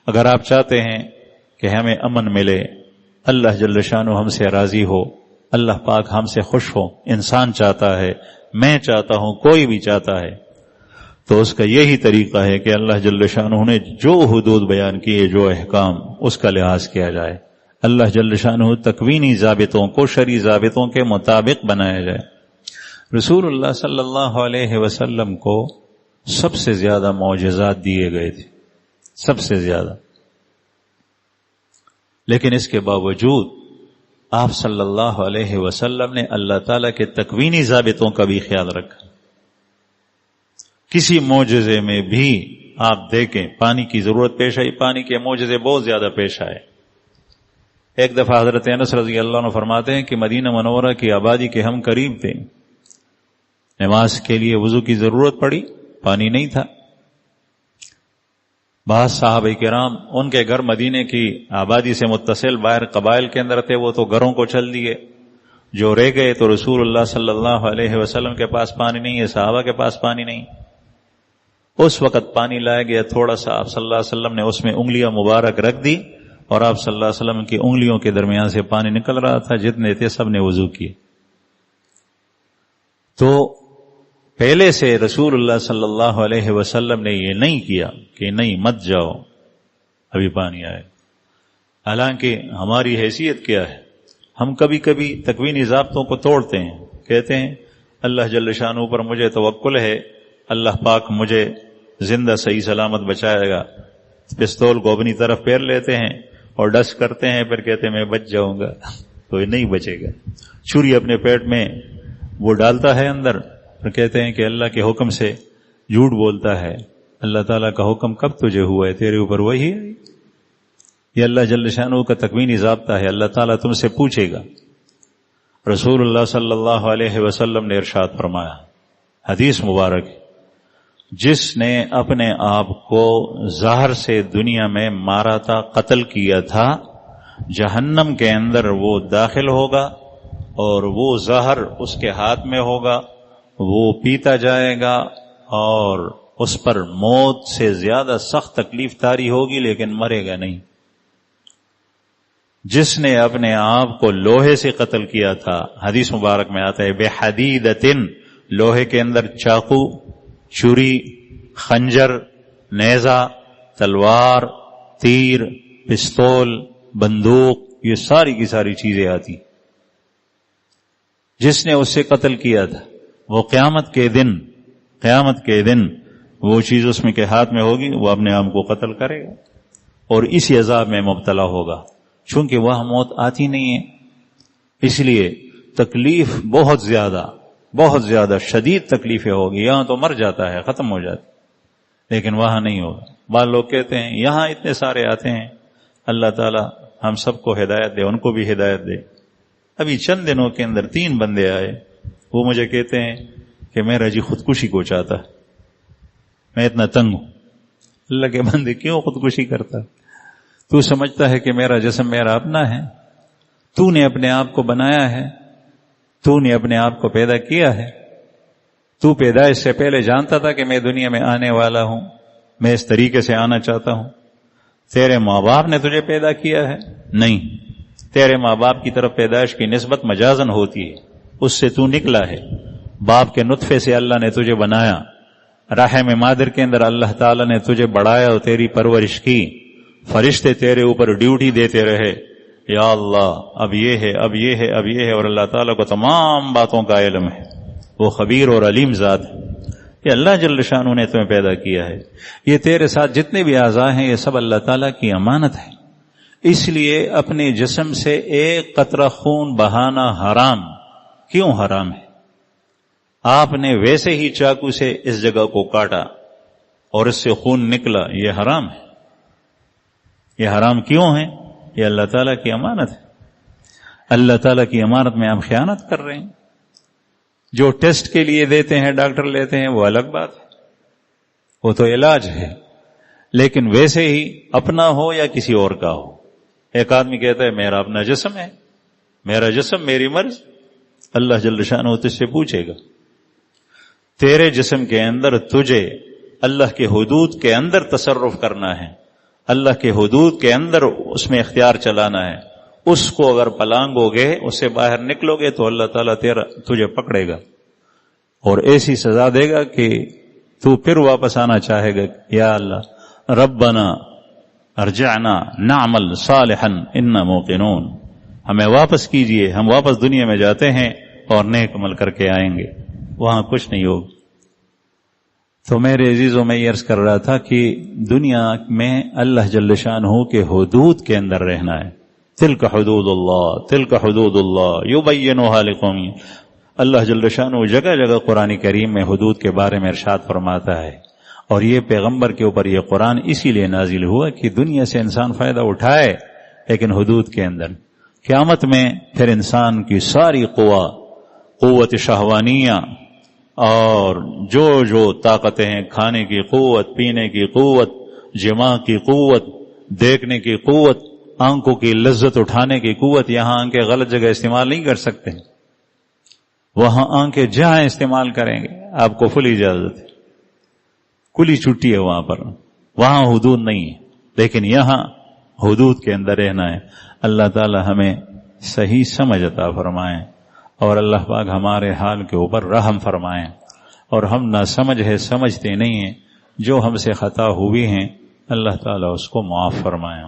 اگر آپ چاہتے ہیں کہ ہمیں امن ملے، اللہ جل شانہ ہم سے راضی ہو، اللہ پاک ہم سے خوش ہو، انسان چاہتا ہے، میں چاہتا ہوں، کوئی بھی چاہتا ہے، تو اس کا یہی طریقہ ہے کہ اللہ جل شانہ نے جو حدود بیان کیے، جو احکام، اس کا لحاظ کیا جائے۔ اللہ جل شانہ تکوینی ضابطوں کو شرعی ضابطوں کے مطابق بنایا جائے۔ رسول اللہ صلی اللہ علیہ وسلم کو سب سے زیادہ معجزات دیے گئے تھے، سب سے زیادہ، لیکن اس کے باوجود آپ صلی اللہ علیہ وسلم نے اللہ تعالیٰ کے تکوینی ضابطوں کا بھی خیال رکھا۔ کسی معجزے میں بھی آپ دیکھیں پانی کی ضرورت پیش آئی، پانی کے معجزے بہت زیادہ پیش آئے۔ ایک دفعہ حضرت انس رضی اللہ عنہ فرماتے ہیں کہ مدینہ منورہ کی آبادی کے ہم قریب تھے، نماز کے لیے وضو کی ضرورت پڑی، پانی نہیں تھا۔ بعض صحابہ کرام ان کے گھر مدینے کی آبادی سے متصل باہر قبائل کے اندر تھے، وہ تو گھروں کو چل دیے، جو رہ گئے تو رسول اللہ صلی اللہ علیہ وسلم کے پاس پانی نہیں ہے، صحابہ کے پاس پانی نہیں۔ اس وقت پانی لایا گیا تھوڑا سا، آپ صلی اللہ علیہ وسلم نے اس میں انگلیاں مبارک رکھ دی اور آپ صلی اللہ علیہ وسلم کی انگلیوں کے درمیان سے پانی نکل رہا تھا، جتنے تھے سب نے وضو کیے۔ تو پہلے سے رسول اللہ صلی اللہ علیہ وسلم نے یہ نہیں کیا کہ نہیں مت جاؤ ابھی پانی آئے، حالانکہ ہماری حیثیت کیا ہے، ہم کبھی کبھی تکوینی ضابطوں کو توڑتے ہیں، کہتے ہیں اللہ جل شانہ پر مجھے توکل ہے، اللہ پاک مجھے زندہ صحیح سلامت بچائے گا، پستول کو اپنی طرف پھیر لیتے ہیں اور ڈس کرتے ہیں، پھر کہتے ہیں میں بچ جاؤں گا، تو یہ نہیں بچے گا۔ چھری اپنے پیٹ میں وہ ڈالتا ہے اندر، پھر کہتے ہیں کہ اللہ کے حکم سے جھوٹ بولتا ہے، اللہ تعالیٰ کا حکم کب تجھے ہوا ہے، تیرے اوپر وہی ہے۔ یہ اللہ جل شانہ کا تکوینی ضابطہ ہے، اللہ تعالیٰ تم سے پوچھے گا۔ رسول اللہ صلی اللہ علیہ وسلم نے ارشاد فرمایا، حدیث مبارک، جس نے اپنے آپ کو زہر سے دنیا میں مارا تھا، قتل کیا تھا، جہنم کے اندر وہ داخل ہوگا اور وہ زہر اس کے ہاتھ میں ہوگا، وہ پیتا جائے گا اور اس پر موت سے زیادہ سخت تکلیف طاری ہوگی، لیکن مرے گا نہیں۔ جس نے اپنے آپ کو لوہے سے قتل کیا تھا، حدیث مبارک میں آتا ہے بحدیدتن، لوہے کے اندر چاقو، چھری، خنجر، نیزہ، تلوار، تیر، پستول، بندوق، یہ ساری کی ساری چیزیں آتی، جس نے اس سے قتل کیا تھا وہ قیامت کے دن وہ چیز اس میں کے ہاتھ میں ہوگی، وہ اپنے آپ کو قتل کرے گا اور اسی عذاب میں مبتلا ہوگا، چونکہ وہ موت آتی نہیں ہے۔ اس لیے تکلیف بہت زیادہ شدید تکلیفیں ہوگی، یہاں تو مر جاتا ہے، ختم ہو جاتی، لیکن وہاں نہیں ہوگا۔ بعض لوگ کہتے ہیں یہاں اتنے سارے آتے ہیں، اللہ تعالیٰ ہم سب کو ہدایت دے، ان کو بھی ہدایت دے۔ ابھی چند دنوں کے اندر 3 بندے آئے، وہ مجھے کہتے ہیں کہ میرا جی خودکشی کو چاہتا ہے، میں اتنا تنگ ہوں۔ اللہ کے بندے کیوں خودکشی کرتا؟ تو سمجھتا ہے کہ میرا جسم میرا اپنا ہے، تو نے اپنے آپ کو بنایا ہے، تو نے اپنے آپ کو پیدا کیا ہے، تو پیدائش سے پہلے جانتا تھا کہ میں دنیا میں آنے والا ہوں، میں اس طریقے سے آنا چاہتا ہوں۔ تیرے ماں باپ نے تجھے پیدا کیا ہے؟ نہیں، تیرے ماں باپ کی طرف پیدائش کی نسبت مجازن ہوتی ہے، اس سے تو نکلا ہے، باپ کے نطفے سے اللہ نے تجھے بنایا، رحم مادر کے اندر اللہ تعالیٰ نے تجھے بڑھایا اور تیری پرورش کی، فرشتے تیرے اوپر ڈیوٹی دیتے رہے، یا اللہ اب یہ ہے، اب یہ ہے، اب یہ ہے، اور اللہ تعالیٰ کو تمام باتوں کا علم ہے، وہ خبیر اور علیم ذات ہے۔ یہ اللہ جل شانہ نے تمہیں پیدا کیا ہے، یہ تیرے ساتھ جتنے بھی اعضاء ہیں یہ سب اللہ تعالیٰ کی امانت ہے، اس لیے اپنے جسم سے ایک قطرہ خون بہانا حرام۔ کیوں حرام ہے؟ آپ نے ویسے ہی چاقو سے اس جگہ کو کاٹا اور اس سے خون نکلا، یہ حرام ہے۔ یہ حرام کیوں ہے؟ یہ اللہ تعالیٰ کی امانت ہے، اللہ تعالیٰ کی امانت میں آپ خیانت کر رہے ہیں۔ جو ٹیسٹ کے لیے دیتے ہیں، ڈاکٹر لیتے ہیں، وہ الگ بات ہے، وہ تو علاج ہے، لیکن ویسے ہی اپنا ہو یا کسی اور کا ہو۔ ایک آدمی کہتا ہے میرا اپنا جسم ہے، میرا جسم میری مرض، اللہ جل شانہ تجھ سے پوچھے گا، تیرے جسم کے اندر تجھے اللہ کے حدود کے اندر تصرف کرنا ہے، اللہ کے حدود کے اندر اس میں اختیار چلانا ہے. اس کو اگر پلانگو گے، اس سے باہر نکلو گے تو اللہ تعالیٰ تجھے پکڑے گا اور ایسی سزا دے گا کہ تو پھر واپس آنا چاہے گا. یا اللہ ربنا ارجعنا نعمل صالحا انا موقنون، ہمیں واپس کیجئے، ہم واپس دنیا میں جاتے ہیں اور نیک عمل کر کے آئیں گے. وہاں کچھ نہیں ہوگا. تو میرے عزیزوں میں یہ عرض کر رہا تھا کہ دنیا میں اللہ جل شانہ کے حدود کے اندر رہنا ہے. تلک حدود اللہ، تلک حدود اللہ یبینھا لقوم. اللہ جل شانہ جگہ جگہ قرآن کریم میں حدود کے بارے میں ارشاد فرماتا ہے، اور یہ پیغمبر کے اوپر یہ قرآن اسی لیے نازل ہوا کہ دنیا سے انسان فائدہ اٹھائے لیکن حدود کے اندر. قیامت میں پھر انسان کی ساری قوت شہوانیہ اور جو طاقتیں ہیں، کھانے کی قوت، پینے کی قوت، جماع کی قوت، دیکھنے کی قوت، آنکھوں کی لذت اٹھانے کی قوت، یہاں آنکھیں غلط جگہ استعمال نہیں کر سکتے، وہاں آنکھیں جہاں استعمال کریں گے آپ کو فل اجازت ہے، کھلی چھٹی ہے وہاں پر، وہاں حدود نہیں ہے. لیکن یہاں حدود کے اندر رہنا ہے. اللہ تعالی ہمیں صحیح سمجھ عطا فرمائیں اور اللہ پاک ہمارے حال کے اوپر رحم فرمائیں. اور ہم نہ سمجھ ہے، سمجھتے نہیں ہیں، جو ہم سے خطا ہوئی ہیں اللہ تعالی اس کو معاف فرمائیں.